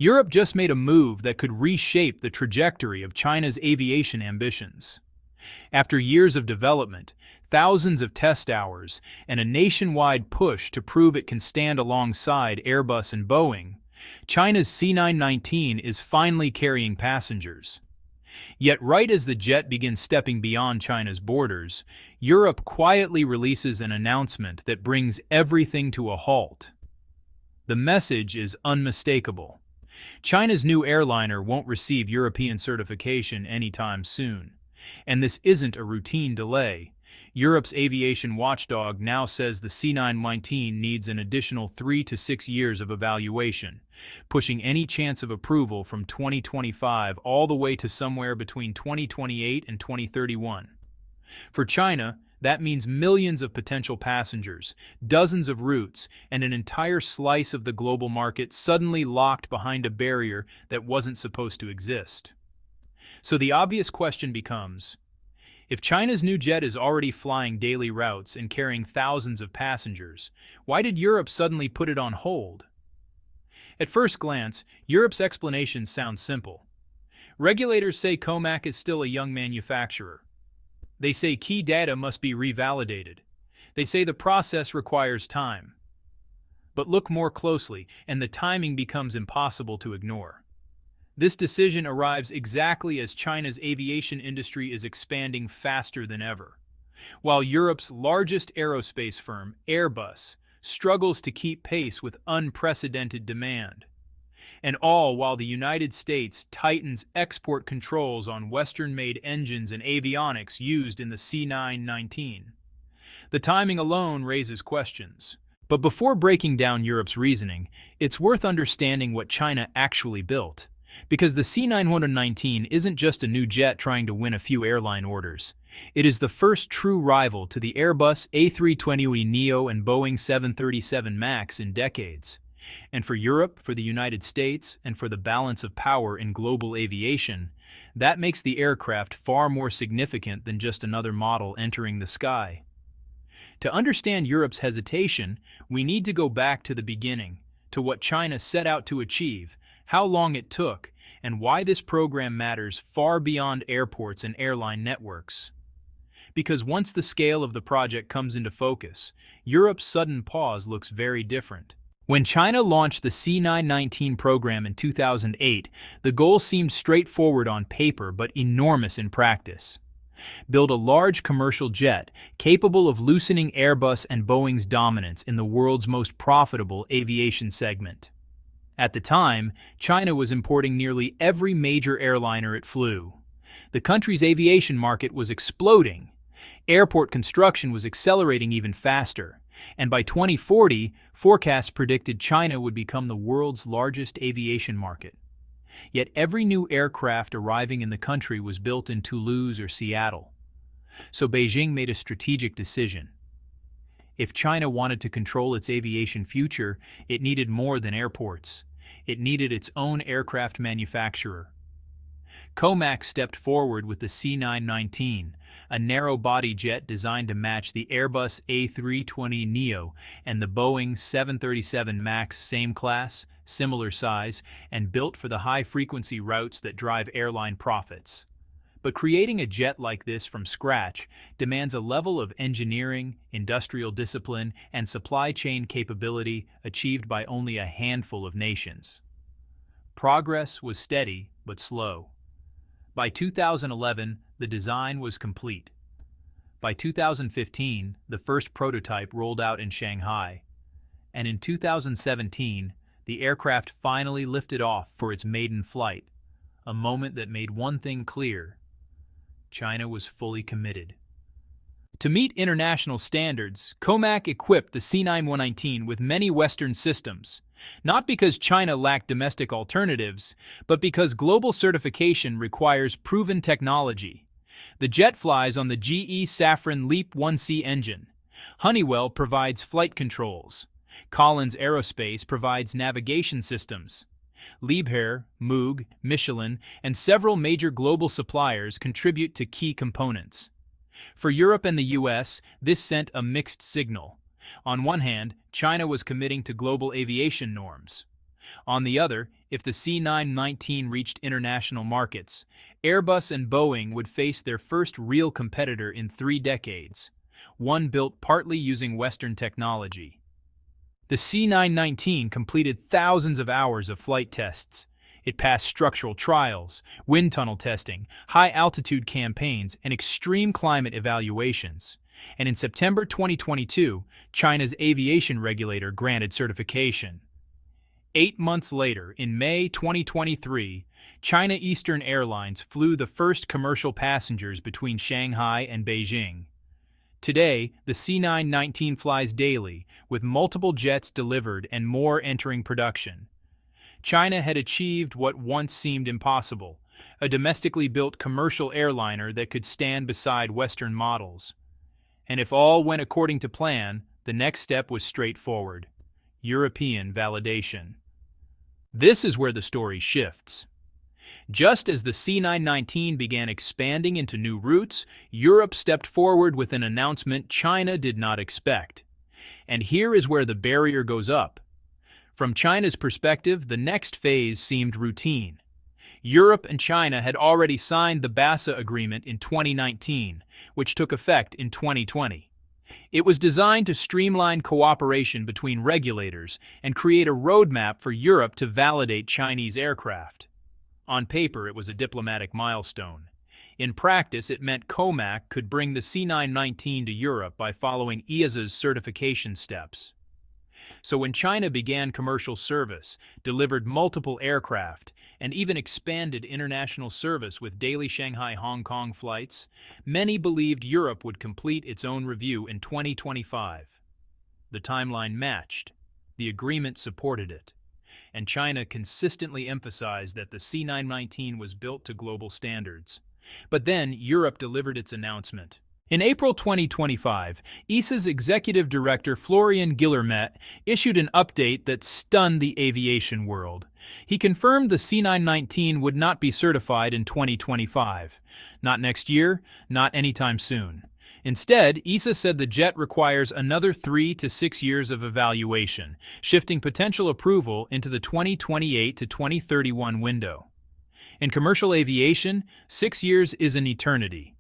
Europe just made a move that could reshape the trajectory of China's aviation ambitions. After years of development, thousands of test hours, and a nationwide push to prove it can stand alongside Airbus and Boeing, China's C919 is finally carrying passengers. Yet right as the jet begins stepping beyond China's borders, Europe quietly releases an announcement that brings everything to a halt. The message is unmistakable. China's new airliner won't receive European certification anytime soon. And this isn't a routine delay. Europe's aviation watchdog now says the C919 needs an additional 3 to 6 years of evaluation, pushing any chance of approval from 2025 all the way to somewhere between 2028 and 2031. For China, that means millions of potential passengers, dozens of routes, and an entire slice of the global market suddenly locked behind a barrier that wasn't supposed to exist. So the obvious question becomes, if China's new jet is already flying daily routes and carrying thousands of passengers, why did Europe suddenly put it on hold? At first glance, Europe's explanation sounds simple. Regulators say COMAC is still a young manufacturer. They say key data must be revalidated. They say the process requires time. But look more closely, and the timing becomes impossible to ignore. This decision arrives exactly as China's aviation industry is expanding faster than ever. While Europe's largest aerospace firm, Airbus, struggles to keep pace with unprecedented demand. And all while the United States tightens export controls on Western-made engines and avionics used in the C919. The timing alone raises questions. But before breaking down Europe's reasoning, it's worth understanding what China actually built. Because the C919 isn't just a new jet trying to win a few airline orders. It is the first true rival to the Airbus A320neo and Boeing 737 MAX in decades. And for Europe, for the United States, and for the balance of power in global aviation, that makes the aircraft far more significant than just another model entering the sky. To understand Europe's hesitation, we need to go back to the beginning, to what China set out to achieve, how long it took, and why this program matters far beyond airports and airline networks. Because once the scale of the project comes into focus, Europe's sudden pause looks very different. When China launched the C919 program in 2008, the goal seemed straightforward on paper but enormous in practice. Build a large commercial jet capable of loosening Airbus and Boeing's dominance in the world's most profitable aviation segment. At the time, China was importing nearly every major airliner it flew. The country's aviation market was exploding. Airport construction was accelerating even faster. And by 2040, forecasts predicted China would become the world's largest aviation market. Yet every new aircraft arriving in the country was built in Toulouse or Seattle. So Beijing made a strategic decision. If China wanted to control its aviation future, it needed more than airports. It needed its own aircraft manufacturer. COMAC stepped forward with the C919, a narrow-body jet designed to match the Airbus A320neo and the Boeing 737 MAX, same class, similar size, and built for the high-frequency routes that drive airline profits. But creating a jet like this from scratch demands a level of engineering, industrial discipline, and supply chain capability achieved by only a handful of nations. Progress was steady but slow. By 2011, the design was complete. By 2015, the first prototype rolled out in Shanghai. And in 2017, the aircraft finally lifted off for its maiden flight, a moment that made one thing clear: China was fully committed. To meet international standards, COMAC equipped the C919 with many Western systems, not because China lacked domestic alternatives, but because global certification requires proven technology. The jet flies on the GE Safran LEAP 1C engine. Honeywell provides flight controls. Collins Aerospace provides navigation systems. Liebherr, Moog, Michelin, and several major global suppliers contribute to key components. For Europe and the US, this sent a mixed signal. On one hand, China was committing to global aviation norms. On the other, if the C919 reached international markets, Airbus and Boeing would face their first real competitor in 3 decades, one built partly using Western technology. The C919 completed thousands of hours of flight tests. It passed structural trials, wind tunnel testing, high-altitude campaigns, and extreme climate evaluations. And in September 2022, China's aviation regulator granted certification. 8 months later, in May 2023, China Eastern Airlines flew the first commercial passengers between Shanghai and Beijing. Today, the C919 flies daily, with multiple jets delivered and more entering production. China had achieved what once seemed impossible, a domestically built commercial airliner that could stand beside Western models. And if all went according to plan, the next step was straightforward: European validation. This is where the story shifts. Just as the C919 began expanding into new routes, Europe stepped forward with an announcement China did not expect. And here is where the barrier goes up. From China's perspective, the next phase seemed routine. Europe and China had already signed the BASA agreement in 2019, which took effect in 2020. It was designed to streamline cooperation between regulators and create a roadmap for Europe to validate Chinese aircraft. On paper, it was a diplomatic milestone. In practice, it meant COMAC could bring the C919 to Europe by following EASA's certification steps. So when China began commercial service, delivered multiple aircraft, and even expanded international service with daily Shanghai-Hong Kong flights, many believed Europe would complete its own review in 2025. The timeline matched. The agreement supported it. And China consistently emphasized that the C919 was built to global standards. But then Europe delivered its announcement. In April 2025, EASA's executive director Florian Guillermet issued an update that stunned the aviation world. He confirmed the C919 would not be certified in 2025. Not next year, not anytime soon. Instead, EASA said the jet requires another 3 to 6 years of evaluation, shifting potential approval into the 2028 to 2031 window. In commercial aviation, 6 years is an eternity.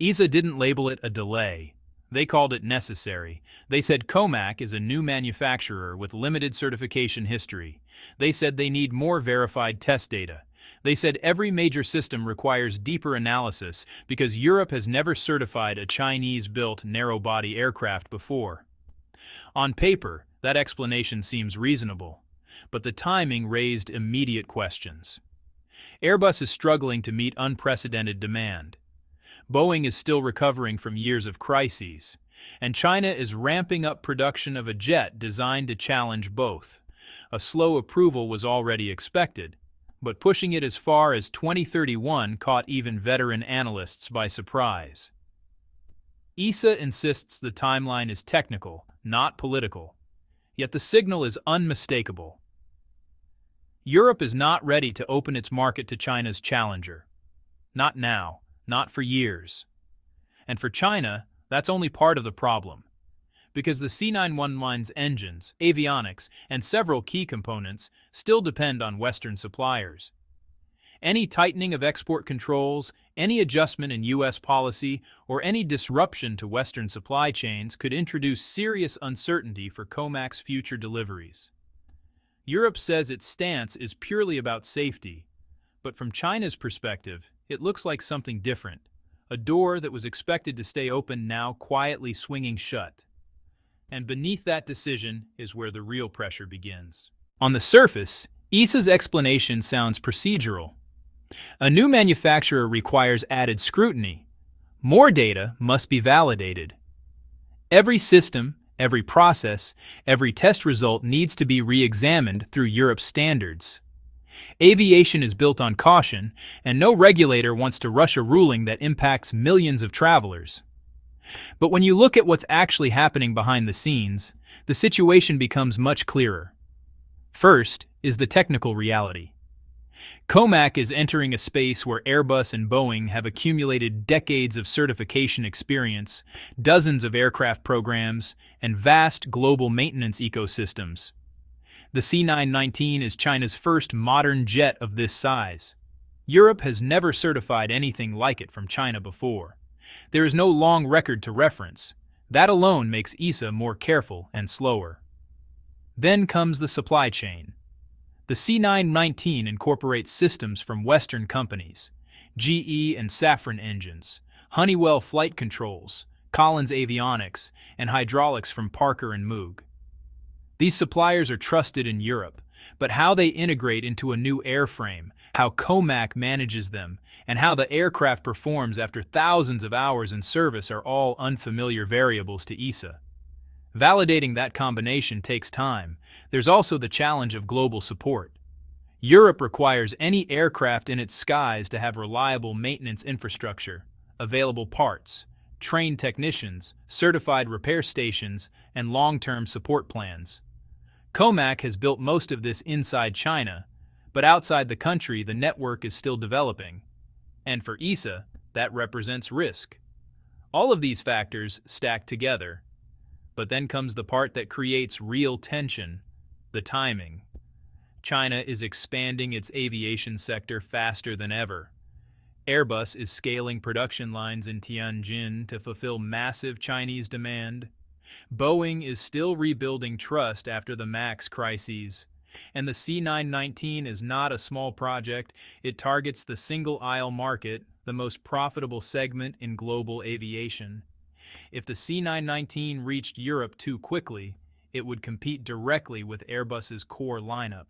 EASA didn't label it a delay. They called it necessary. They said COMAC is a new manufacturer with limited certification history. They said they need more verified test data. They said every major system requires deeper analysis because Europe has never certified a Chinese-built narrow-body aircraft before. On paper, that explanation seems reasonable, but the timing raised immediate questions. Airbus is struggling to meet unprecedented demand. Boeing is still recovering from years of crises, and China is ramping up production of a jet designed to challenge both. A slow approval was already expected, but pushing it as far as 2031 caught even veteran analysts by surprise. EASA insists the timeline is technical, not political, yet the signal is unmistakable. Europe is not ready to open its market to China's challenger. Not now. Not for years. And for China, that's only part of the problem. Because the C919's engines, avionics, and several key components still depend on Western suppliers. Any tightening of export controls, any adjustment in U.S. policy, or any disruption to Western supply chains could introduce serious uncertainty for COMAC's future deliveries. Europe says its stance is purely about safety, but from China's perspective, it looks like something different, a door that was expected to stay open now quietly swinging shut. And beneath that decision is where the real pressure begins. On the surface, EASA's explanation sounds procedural. A new manufacturer requires added scrutiny. More data must be validated. Every system, every process, every test result needs to be re-examined through Europe's standards. Aviation is built on caution, and no regulator wants to rush a ruling that impacts millions of travelers. But when you look at what's actually happening behind the scenes, the situation becomes much clearer. First is the technical reality. COMAC is entering a space where Airbus and Boeing have accumulated decades of certification experience, dozens of aircraft programs, and vast global maintenance ecosystems. The C919 is China's first modern jet of this size. Europe has never certified anything like it from China before. There is no long record to reference. That alone makes ESA more careful and slower. Then comes the supply chain. The C919 incorporates systems from Western companies, GE and Safran engines, Honeywell flight controls, Collins avionics, and hydraulics from Parker and Moog. These suppliers are trusted in Europe, but how they integrate into a new airframe, how COMAC manages them, and how the aircraft performs after thousands of hours in service are all unfamiliar variables to ESA. Validating that combination takes time. There's also the challenge of global support. Europe requires any aircraft in its skies to have reliable maintenance infrastructure, available parts, trained technicians, certified repair stations, and long-term support plans. COMAC has built most of this inside China, but outside the country the network is still developing. And for ESA, that represents risk. All of these factors stack together. But then comes the part that creates real tension, the timing. China is expanding its aviation sector faster than ever. Airbus is scaling production lines in Tianjin to fulfill massive Chinese demand. Boeing is still rebuilding trust after the MAX crises. And the C919 is not a small project. It targets the single-aisle market, the most profitable segment in global aviation. If the C919 reached Europe too quickly, it would compete directly with Airbus's core lineup.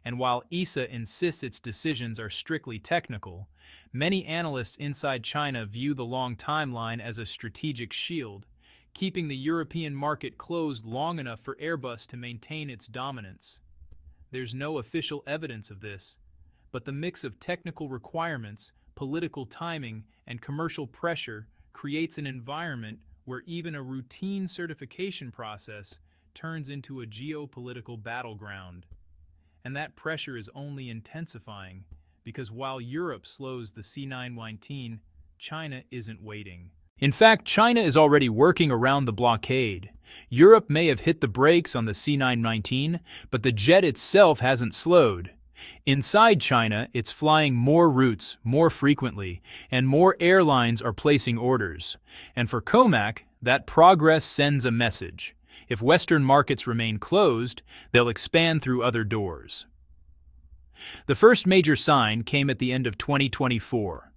And while ESA insists its decisions are strictly technical, many analysts inside China view the long timeline as a strategic shield, keeping the European market closed long enough for Airbus to maintain its dominance. There's no official evidence of this, but the mix of technical requirements, political timing, and commercial pressure creates an environment where even a routine certification process turns into a geopolitical battleground. And that pressure is only intensifying because while Europe slows the C919, China isn't waiting. In fact, China is already working around the blockade. Europe may have hit the brakes on the C919, but the jet itself hasn't slowed. Inside China, it's flying more routes, more frequently, and more airlines are placing orders. And for COMAC, that progress sends a message. If Western markets remain closed, they'll expand through other doors. The first major sign came at the end of 2024.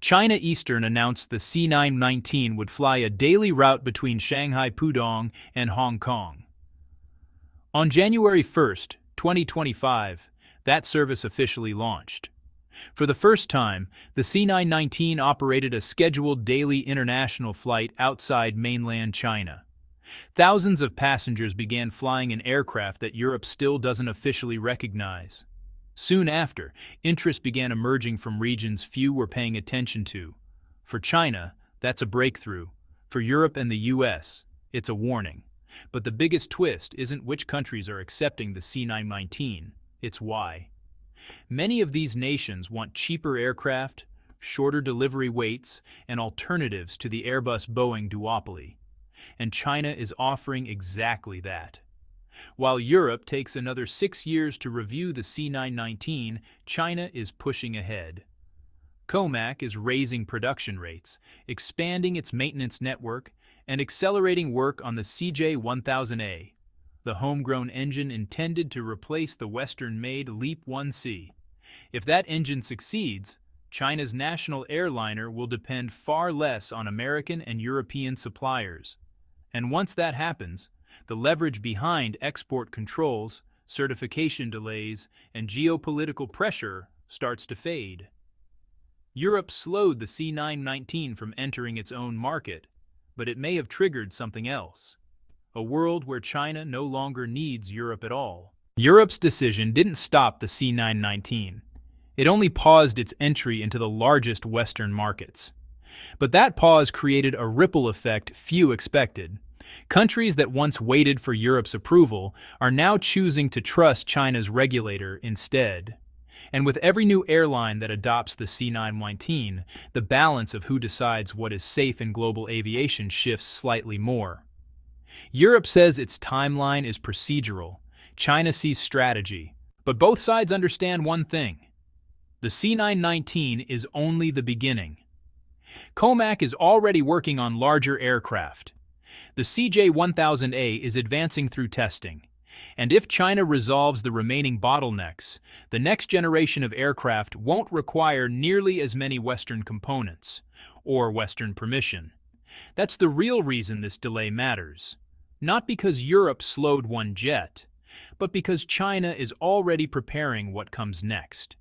China Eastern announced the C919 would fly a daily route between Shanghai Pudong and Hong Kong. On January 1st, 2025, that service officially launched. For the first time, the C919 operated a scheduled daily international flight outside mainland China. Thousands of passengers began flying in aircraft that Europe still doesn't officially recognize. Soon after, interest began emerging from regions few were paying attention to. For China, that's a breakthrough. For Europe and the US, it's a warning. But the biggest twist isn't which countries are accepting the C919, it's why. Many of these nations want cheaper aircraft, shorter delivery waits, and alternatives to the Airbus-Boeing duopoly. And China is offering exactly that. While Europe takes another 6 years to review the C919, China is pushing ahead. COMAC is raising production rates, expanding its maintenance network, and accelerating work on the CJ1000A, the homegrown engine intended to replace the Western-made LEAP-1C. If that engine succeeds, China's national airliner will depend far less on American and European suppliers. And once that happens, the leverage behind export controls, certification delays, and geopolitical pressure starts to fade. Europe slowed the C919 from entering its own market, but it may have triggered something else. A world where China no longer needs Europe at all. Europe's decision didn't stop the C919. It only paused its entry into the largest Western markets. But that pause created a ripple effect few expected. Countries that once waited for Europe's approval are now choosing to trust China's regulator instead. And with every new airline that adopts the C919, the balance of who decides what is safe in global aviation shifts slightly more. Europe says its timeline is procedural. China sees strategy, but both sides understand one thing. The C919 is only the beginning. COMAC is already working on larger aircraft. The CJ-1000A is advancing through testing. And if China resolves the remaining bottlenecks, the next generation of aircraft won't require nearly as many Western components, or Western permission. That's the real reason this delay matters. Not because Europe slowed one jet, but because China is already preparing what comes next.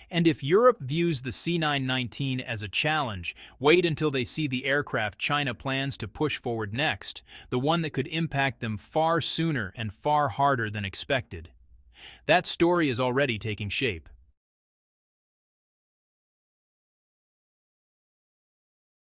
And if Europe views the C919 as a challenge, wait until they see the aircraft China plans to push forward next, the one that could impact them far sooner and far harder than expected. That story is already taking shape.